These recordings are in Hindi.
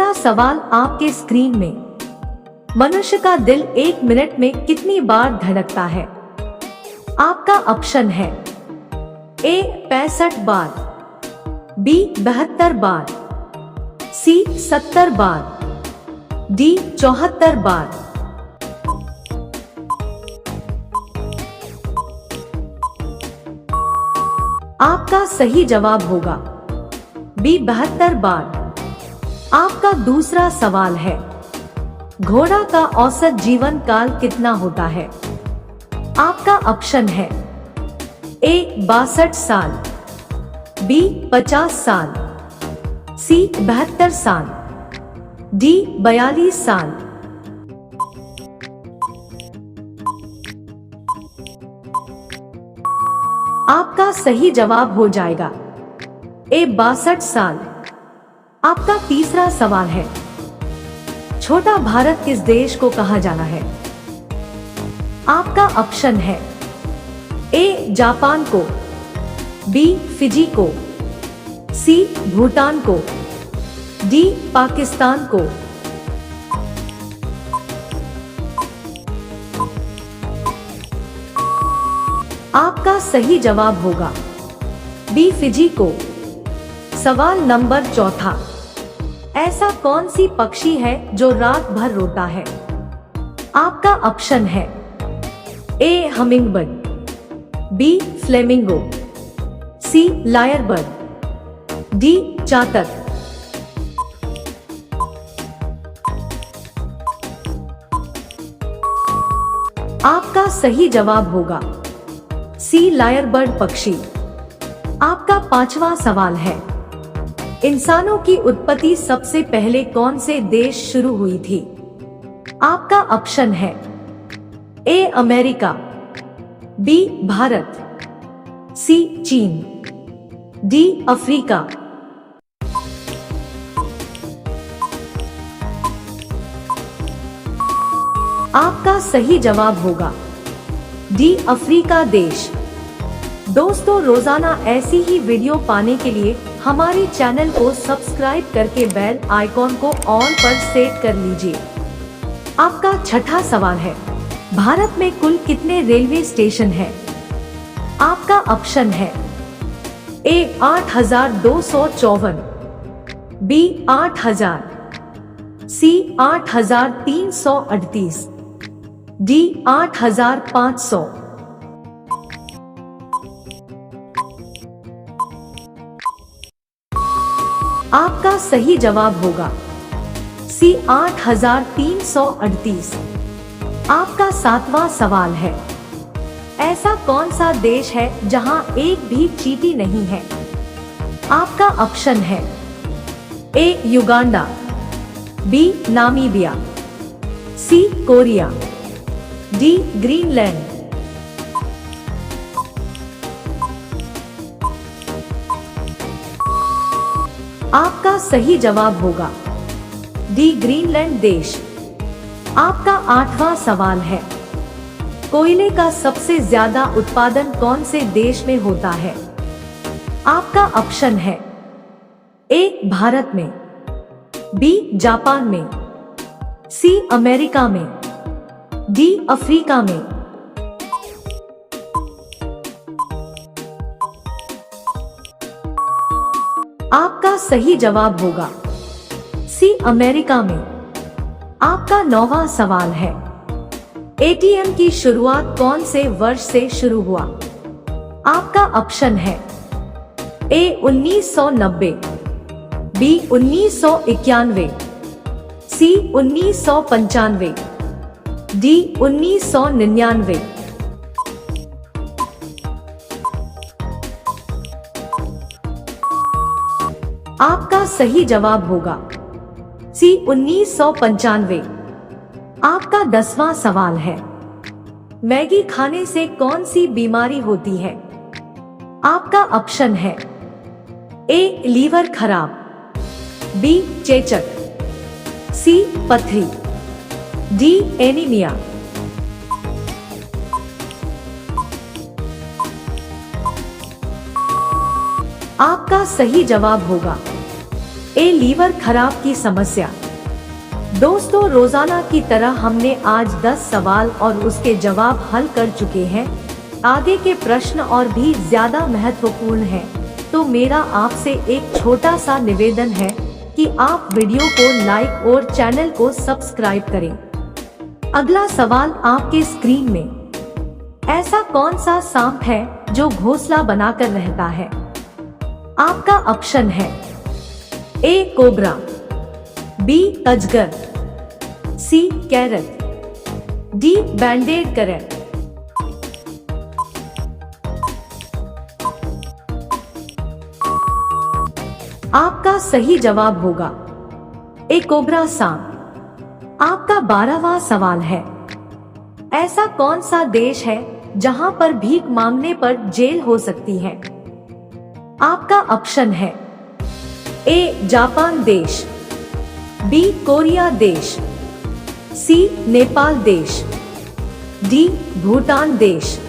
पहला सवाल आपके स्क्रीन में, मनुष्य का दिल 1 मिनट में कितनी बार धड़कता है? आपका ऑप्शन है ए 65 बार, बी 72 बार, सी 70 बार, डी 74 बार। आपका सही जवाब होगा बी 72 बार। आपका दूसरा सवाल है, घोड़ा का औसत जीवन काल कितना होता है? आपका ऑप्शन है ए 62 साल, बी 50 साल, सी 72 साल, डी 42 साल। आपका सही जवाब हो जाएगा ए 62 साल। आपका तीसरा सवाल है, छोटा भारत किस देश को कहा जाना है? आपका ऑप्शन है ए जापान को, बी फिजी को, सी भूटान को, डी पाकिस्तान को। आपका सही जवाब होगा बी फिजी को। सवाल नंबर चौथा, ऐसा कौन सी पक्षी है जो रात भर रोता है? आपका ऑप्शन है ए हमिंगबर्ड, बी फ्लेमिंगो, सी लायरबर्ड, डी चातक। आपका सही जवाब होगा सी लायरबर्ड पक्षी। आपका पांचवा सवाल है, इंसानों की उत्पत्ति सबसे पहले कौन से देश शुरू हुई थी? आपका ऑप्शन है ए अमेरिका, बी भारत, सी चीन, डी अफ्रीका। आपका सही जवाब होगा डी अफ्रीका देश। दोस्तों, रोजाना ऐसी ही वीडियो पाने के लिए हमारे चैनल को सब्सक्राइब करके बेल आइकॉन को ऑल पर सेट कर लीजिए। आपका छठा सवाल है, भारत में कुल कितने रेलवे स्टेशन हैं? आपका ऑप्शन है ए 8254, बी 8000, सी 8338, डी 8500। आपका सही जवाब होगा सी 8338। आपका सातवां सवाल है, ऐसा कौन सा देश है जहां एक भी चींटी नहीं है? आपका ऑप्शन है ए युगांडा, बी नामीबिया, सी कोरिया, डी ग्रीनलैंड। आपका सही जवाब होगा डी ग्रीनलैंड देश। आपका आठवां सवाल है, कोयले का सबसे ज्यादा उत्पादन कौन से देश में होता है? आपका ऑप्शन है ए भारत में, बी जापान में, सी अमेरिका में, डी अफ्रीका में। आपका सही जवाब होगा सी अमेरिका में। आपका 9वां सवाल है, एटीएम की शुरुआत कौन से वर्ष से शुरू हुआ? आपका ऑप्शन है ए 1990, बी 1991, सी 1995, डी 1999। आपका सही जवाब होगा सी 1995। आपका 10वां सवाल है, मैगी खाने से कौन सी बीमारी होती है? आपका ऑप्शन है ए लीवर खराब, बी चेचक, सी पथरी, डी एनीमिया। आपका सही जवाब होगा ए लीवर खराब की समस्या। दोस्तों, रोजाना की तरह हमने आज 10 सवाल और उसके जवाब हल कर चुके हैं। आगे के प्रश्न और भी ज्यादा महत्वपूर्ण हैं, तो मेरा आपसे एक छोटा सा निवेदन है कि आप वीडियो को लाइक और चैनल को सब्सक्राइब करें। अगला सवाल आपके स्क्रीन में। ऐसा कौन सा सांप है जो घोंसला बनाकर रहता है? आपका ऑप्शन है ए कोबरा, बी अजगर, सी कैरट, डी बैंडेड करंट। आपका सही जवाब होगा ए कोबरा सांप। आपका 12वां सवाल है, ऐसा कौन सा देश है जहां पर भीख मांगने पर जेल हो सकती है? आपका ऑप्शन है ए जापान देश, बी कोरिया देश, सी नेपाल देश, डी भूटान देश।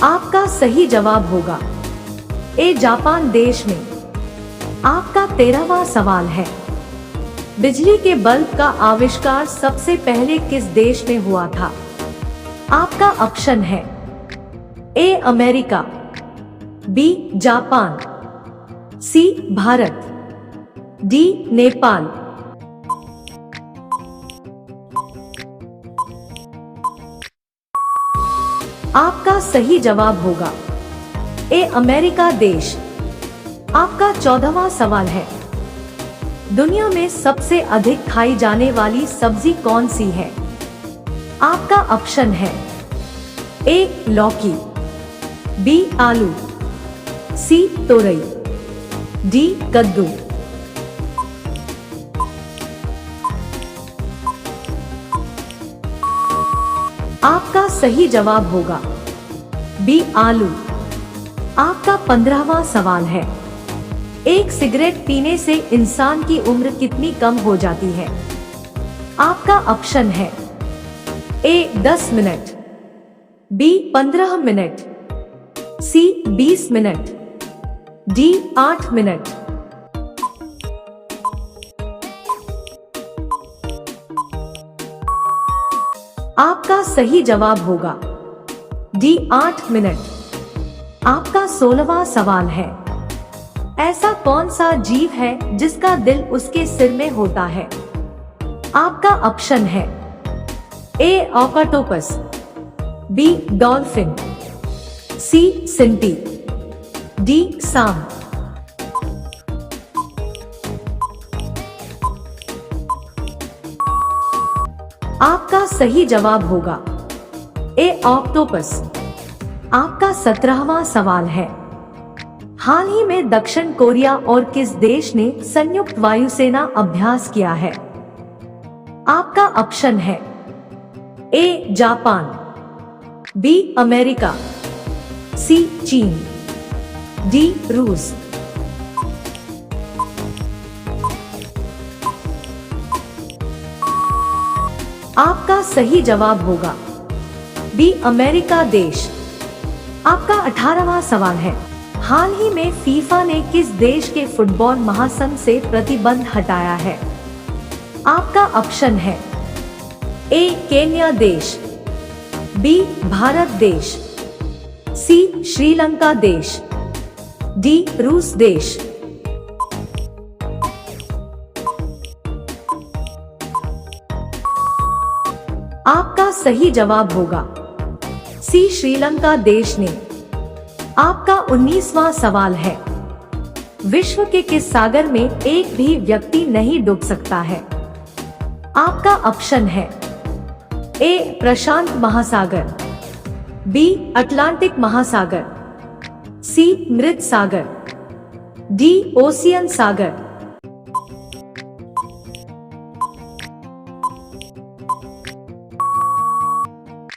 आपका सही जवाब होगा ए जापान देश में। आपका 13वां सवाल है, बिजली के बल्ब का आविष्कार सबसे पहले किस देश में हुआ था? आपका ऑप्शन है A America, B Japan, C Bharat, D Nepal. आपका सही जवाब होगा ए अमेरिका देश। आपका 14वां सवाल है, दुनिया में सबसे अधिक खाई जाने वाली सब्जी कौन सी है? आपका ऑप्शन है ए लौकी, बी आलू, सी तोरई, डी कद्दू। आपका सही जवाब होगा बी आलू। आपका 15वां सवाल है, एक सिगरेट पीने से इंसान की उम्र कितनी कम हो जाती है? आपका ऑप्शन है ए 10 मिनट, बी 15 मिनट, सी 20 मिनट, डी 8 मिनट। आपका सही जवाब होगा डी 8 मिनट। आपका 16वां सवाल है, ऐसा कौन सा जीव है जिसका दिल उसके सिर में होता है? आपका ऑप्शन है ए ऑक्टोपस, बी डॉल्फिन, सी सिंपी, डी सांप। आपका सही जवाब होगा ए ऑक्टोपस। आपका 17वां सवाल है, हाल ही में दक्षिण कोरिया और किस देश ने संयुक्त वायुसेना अभ्यास किया है? आपका ऑप्शन है ए जापान, बी अमेरिका, सी चीन, डी रूस। आपका सही जवाब होगा बी अमेरिका देश। आपका 18वां सवाल है, हाल ही में फीफा ने किस देश के फुटबॉल महासंघ से प्रतिबंध हटाया है? आपका ऑप्शन है ए केन्या देश, बी भारत देश, सी श्रीलंका देश, डी रूस देश। आपका सही जवाब होगा सी श्रीलंका देश ने। आपका 19वां सवाल है, विश्व के किस सागर में एक भी व्यक्ति नहीं डूब सकता है? आपका ऑप्शन है ए प्रशांत महासागर, बी अटलांटिक महासागर, सी मृत सागर, डी ओशियन सागर।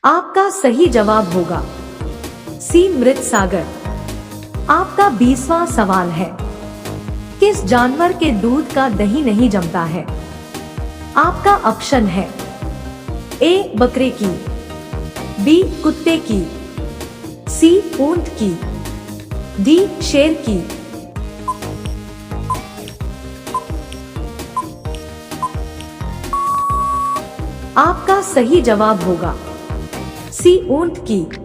आपका सही जवाब होगा सी मृत सागर। आपका 20वां सवाल है, किस जानवर के दूध का दही नहीं जमता है? आपका ऑप्शन है ए बकरे की, बी कुत्ते की, सी ऊंट की, डी शेर की। आपका सही जवाब होगा सी ऊंट की।